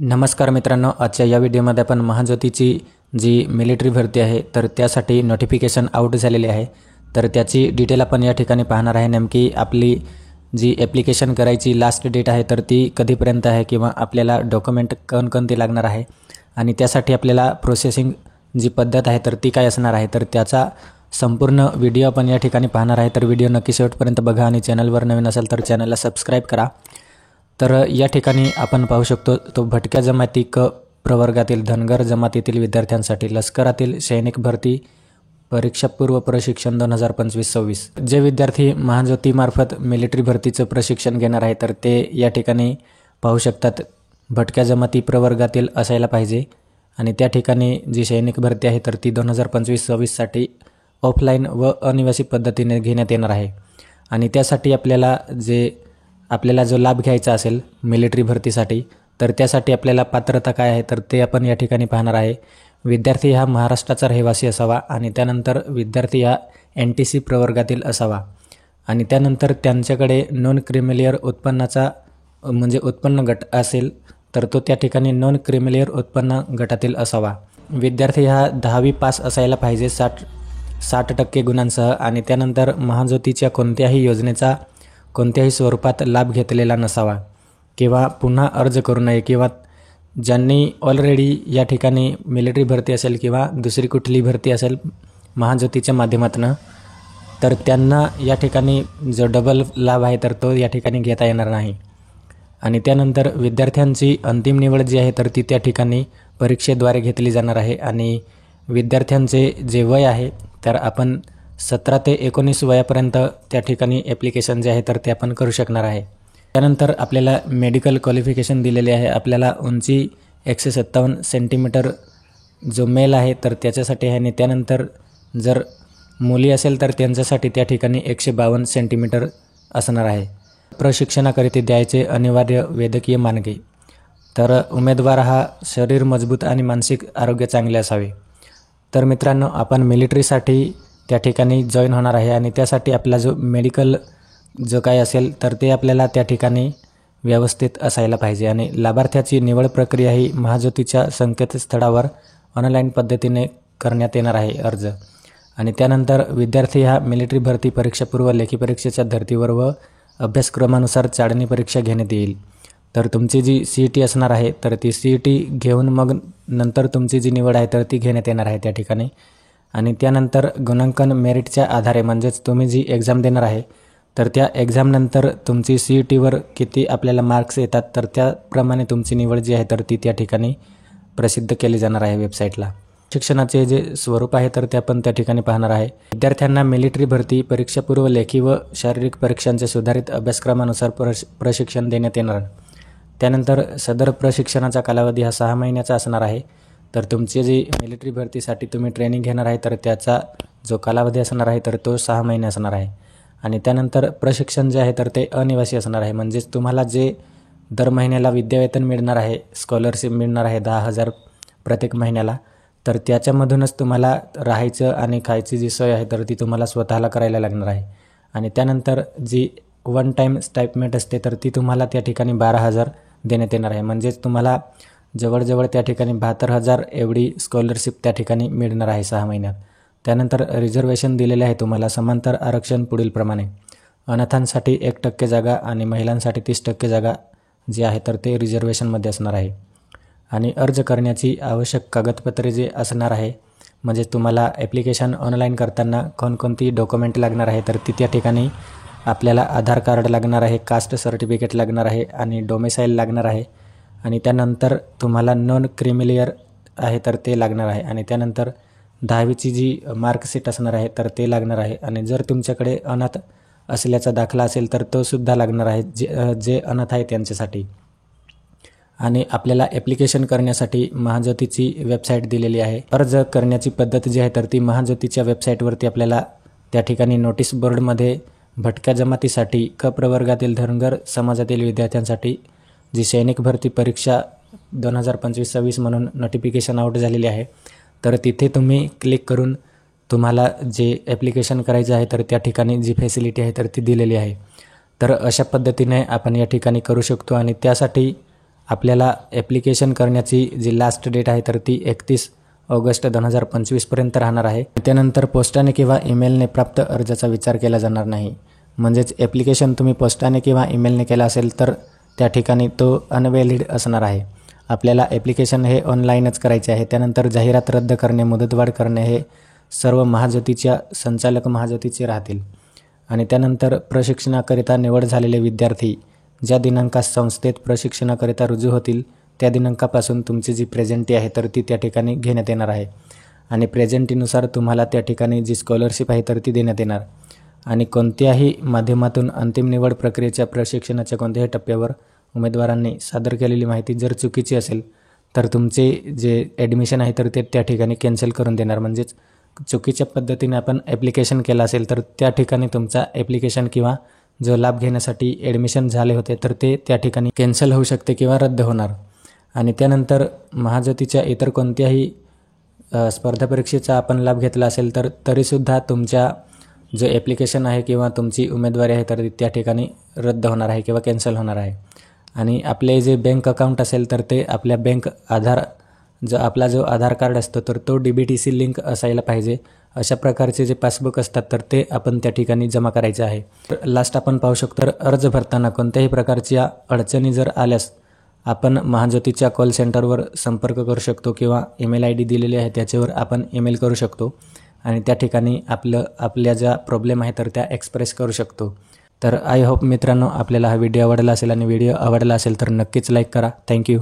नमस्कार मित्रांनो, आजच्या या व्हिडिओमध्ये आपण महाज्योतीची जी मिलिटरी भरती आहे तर त्यासाठी नोटिफिकेशन आउट झालेले आहे। तर त्याची डिटेल आपण या ठिकाणी पाहणार आहे। नेमकी आपली जी ॲप्लिकेशन करायची लास्ट डेट आहे तर ती कधीपर्यंत आहे किंवा आपल्याला डॉक्युमेंट कोणकोणते लागणार आहे आणि त्यासाठी आपल्याला प्रोसेसिंग जी पद्धत आहे तर ती काय असणार आहे, तर त्याचा संपूर्ण व्हिडिओ आपण या ठिकाणी पाहणार आहे। तर व्हिडिओ नक्की शेवटपर्यंत बघा आणि चॅनलवर नवीन असाल तर चॅनलला सबस्क्राईब करा। तर या ठिकाणी आपण पाहू शकतो तो भटक्या जमाती क प्रवर्गातील धनगर जमातीतील विद्यार्थ्यांसाठी लष्करातील सैनिक भरती परीक्षा पूर्व प्रशिक्षण 2025-26 जे विद्यार्थी महाज्योती मार्फत मिलिटरी भरतीचं प्रशिक्षण घेणार आहे तर ते या ठिकाणी पाहू शकतात भटक्या जमाती प्रवर्गातील असायला पाहिजे। आणि त्या ठिकाणी जी सैनिक भरती आहे तर ती 2025-26 साठी ऑफलाईन व अनिवासी पद्धतीने घेण्यात येणार आहे। आणि त्यासाठी आपल्याला जो लाभ घ्यायचा असेल मिलिटरी भरतीसाठी तर त्यासाठी आपल्याला पात्रता काय आहे तर ते आपण या ठिकाणी पाहणार आहे। विद्यार्थी हा महाराष्ट्राचा रहिवासी असावा आणि त्यानंतर विद्यार्थी हा NTC प्रवर्गातील असावा आणि त्यानंतर त्यांच्याकडे नॉन क्रिमिलियर उत्पन्नाचा म्हणजे उत्पन्न गट असेल तर तो त्या ठिकाणी नॉन क्रिमिलियर उत्पन्न गटातील असावा। विद्यार्थी हा 10वी पास असायला पाहिजे 60% गुणांसह आणि त्यानंतर महाज्योतीच्या कोणत्याही योजनेचा कोणत्याही स्वरूपात लाभ घेतलेला नसावा किंवा पुन्हा अर्ज करू नये किंवा ज्यांनी ऑलरेडी या ठिकाणी मिलिटरी भरती असेल किंवा दुसरी कुठली भरती असेल महाज्योतीच्या माध्यमातून तर त्यांना या ठिकाणी जो डबल लाभ आहे तर तो या ठिकाणी घेता येणार नाही। आणि त्यानंतर विद्यार्थ्यांची अंतिम निवड जी आहे तर ती त्या ठिकाणी परीक्षेद्वारे घेतली जाणार आहे। आणि विद्यार्थ्यांचे जे वय आहे तर आपण 17 ते 19 वयापर्यंत त्या ठिकाणी ॲप्लिकेशन जे आहे तर ते आपण करू शकणार आहे। त्यानंतर आपल्याला मेडिकल क्वालिफिकेशन दिलेले आहे। आपल्याला उंची 157 सेंटीमीटर जो मेल आहे तर त्याच्यासाठी आहे आणि त्यानंतर जर मुली असेल तर त्यांच्यासाठी त्या ठिकाणी 152 सेंटीमीटर असणार आहे। प्रशिक्षणाकरिता द्यायचे अनिवार्य वैद्यकीय मानके तर उमेदवार हा शरीर मजबूत आणि मानसिक आरोग्य चांगले असावे। तर मित्रांनो, आपण मिलिटरीसाठी त्या ठिकाणी जॉईन होणार आहे आणि त्यासाठी आपला जो मेडिकल जो काय असेल तर ते आपल्याला त्या ठिकाणी व्यवस्थित असायला पाहिजे। आणि लाभार्थ्याची निवड प्रक्रिया ही महाज्योतीच्या संकेतस्थळावर ऑनलाईन पद्धतीने करण्यात येणार आहे अर्ज। आणि त्यानंतर विद्यार्थी हा मिलिटरी भरती परीक्षापूर्व लेखी परीक्षेच्या धर्तीवर व अभ्यासक्रमानुसार चाळणी परीक्षा घेण्यात येईल। तर तुमची जी CET असणार आहे तर ती CET घेऊन मग नंतर तुमची जी निवड आहे तर ती घेण्यात येणार आहे त्या ठिकाणी। आणि त्यानंतर गुणांकन मेरिटच्या आधारे म्हणजेच तुम्ही जी एक्झाम देणार आहे तर त्या एक्झामनंतर तुमची CETवर किती आपल्याला मार्क्स येतात तर त्याप्रमाणे तुमची निवड जी आहे तर ती त्या ठिकाणी प्रसिद्ध केली जाणार आहे वेबसाईटला। शिक्षणाचे जे स्वरूप आहे तर ते आपण त्या ठिकाणी पाहणार आहे। विद्यार्थ्यांना मिलिटरी भरती परीक्षापूर्व लेखी व शारीरिक परीक्षांचे सुधारित अभ्यासक्रमानुसार प्रशिक्षण देण्यात येणार। त्यानंतर सदर प्रशिक्षणाचा कालावधी हा 6 महिन्याचा असणार आहे। तर तुमची जी मिलिटरी भरतीसाठी तुम्ही ट्रेनिंग घेणार आहे तर त्याचा जो कालावधी असणार आहे तर तो 6 महिने असणार आहे। आणि त्यानंतर प्रशिक्षण जे आहे तर ते अनिवासी असणार आहे, म्हणजेच तुम्हाला जे दर महिन्याला विद्यावेतन मिळणार आहे, स्कॉलरशिप मिळणार आहे 10,000 प्रत्येक महिन्याला, तर त्याच्यामधूनच तुम्हाला राहायचं आणि खायची जी सोय आहे तर ती तुम्हाला स्वतःला करायला लागणार आहे। आणि त्यानंतर जी वन टाईम स्टाइपमेंट असते तर ती तुम्हाला त्या ठिकाणी 12,000 देण्यात येणार आहे, म्हणजेच तुम्हाला जवळजवळ त्या ठिकाणी 72,000 एवढी स्कॉलरशिप त्या ठिकाणी मिळणार आहे 6 महिन्यात। त्यानंतर रिझर्वेशन दिलेले आहे तुम्हाला समांतर आरक्षण पुढीलप्रमाणे अनाथांसाठी 1% जागा आणि महिलांसाठी 30% जागा जी आहे तर ते रिझर्वेशनमध्ये असणार आहे। आणि अर्ज करण्याची आवश्यक कागदपत्रे जे असणार आहे म्हणजे तुम्हाला ॲप्लिकेशन ऑनलाईन करताना कोणकोणती डॉक्युमेंट लागणार आहे तर ती त्या ठिकाणी आपल्याला आधार कार्ड लागणार आहे, कास्ट सर्टिफिकेट लागणार आहे आणि डोमेसाईल लागणार आहे। आणि त्यानंतर तुम्हाला नॉन क्रिमिलियर आहे तर ते लागणार आहे। आणि त्यानंतर 10वीची जी मार्कशीट असणार आहे तर ते लागणार आहे। आणि जर तुमच्याकडे अनाथ असल्याचा दाखला असेल तर तो सुद्धा लागणार आहे जे अनाथ आहे त्यांच्यासाठी। आणि आपल्याला ॲप्लिकेशन करण्यासाठी महाज्योतीची वेबसाईट दिलेली आहे। अर्ज करण्याची पद्धत जी आहे तर ती महाज्योतीच्या वेबसाईटवरती आपल्याला त्या ठिकाणी नोटीस बोर्डमध्ये भटक्या जमातीसाठी क प्रवर्गातील धनगर समाजातील विद्यार्थ्यांसाठी जी सैनिक भरती परीक्षा 2025-26 म्हणून नोटिफिकेशन आउट झालेली आहे तर तिथे तुम्ही क्लिक करून तुम्हाला जे ॲप्लिकेशन करायचं आहे तर त्या ठिकाणी जी फॅसिलिटी आहे तर ती दिलेली आहे। तर अशा पद्धतीने आपण या ठिकाणी करू शकतो। आणि त्यासाठी आपल्याला ॲप्लिकेशन करण्याची जी लास्ट डेट आहे तर ती 31 ऑगस्ट 2025पर्यंत राहणार आहे. त्यानंतर पोस्टाने किंवा ईमेलने प्राप्त अर्जाचा विचार केला जाणार नाही. म्हणजेच ॲप्लिकेशन तुम्ही पोस्टाने किंवा ईमेलने केला असेल तर त्या ठिकाणी तो अनव्हॅलिड असणार आहे. आपल्याला ॲप्लिकेशन हे ऑनलाईनच करायचे आहे. त्यानंतर जाहिरात रद्द करणे, मुदतवाढ करणे हे सर्व महाज्योतीच्या संचालक महाज्योतीचे राहतील. आणि त्यानंतर प्रशिक्षणाकरिता निवड झालेले विद्यार्थी ज्या दिनांकास संस्थेत प्रशिक्षणाकरिता रुजू होतील त्या दिनांकापासून तुमची जी प्रेझेंटी आहे तर ती त्या ठिकाणी घेण्यात येणार आहे. आणि प्रेझेंटीनुसार तुम्हाला त्या ठिकाणी जी स्कॉलरशिप आहे तर ती देण्यात येणार. आणि कोणत्याही माध्यमातून अंतिम निवड प्रक्रियेच्या प्रशिक्षणाच्या कोणत्याही टप्प्यावर उमेदवारांनी सादर केलेली माहिती जर चुकीची असेल तर तुमचे जे ॲडमिशन आहे तर ते त्या ठिकाणी कॅन्सल करून देणार. म्हणजेच चुकीच्या पद्धतीने आपण ॲप्लिकेशन केलं असेल तर त्या ठिकाणी तुमचा ॲप्लिकेशन किंवा जो लाभ घेण्यासाठी ॲडमिशन झाले होते तर ते त्या ठिकाणी कॅन्सल होऊ शकते किंवा रद्द होणार. आणि त्यानंतर महाज्योतीच्या इतर कोणत्याही स्पर्धा परीक्षेचा आपण लाभ घेतला असेल तर तरीसुद्धा तुमच्या जो ॲप्लिकेशन आहे किंवा तुमची उमेदवारी आहे तर त्या ठिकाणी रद्द होणार आहे किंवा कॅन्सल होणार आहे. आणि आपले जे बँक अकाउंट असेल तर ते आपल्या बँक आपला जो आधार कार्ड असतो तर तो DBTC लिंक असायला पाहिजे. अशा प्रकारचे जे पासबुक असतात तर ते आपण त्या ठिकाणी जमा करायचे आहे. तर लास्ट आपण पाहू शकतो तर अर्ज भरताना कोणत्याही प्रकारच्या अडचणी जर आल्यास आपण महाज्योतीच्या कॉल सेंटरवर संपर्क करू शकतो किंवा ईमेल ID दिलेली आहे त्याच्यावर आपण ईमेल करू शकतो आणि त्या ठिकाणी आपल्या ज्या प्रॉब्लेम आहे तर त्या एक्सप्रेस करू शकतो. तर आय होप मित्रांनो आपल्याला हा व्हिडिओ आवडला असेल आणि व्हिडिओ आवडला असेल तर नक्कीच लाईक करा. थँक्यू.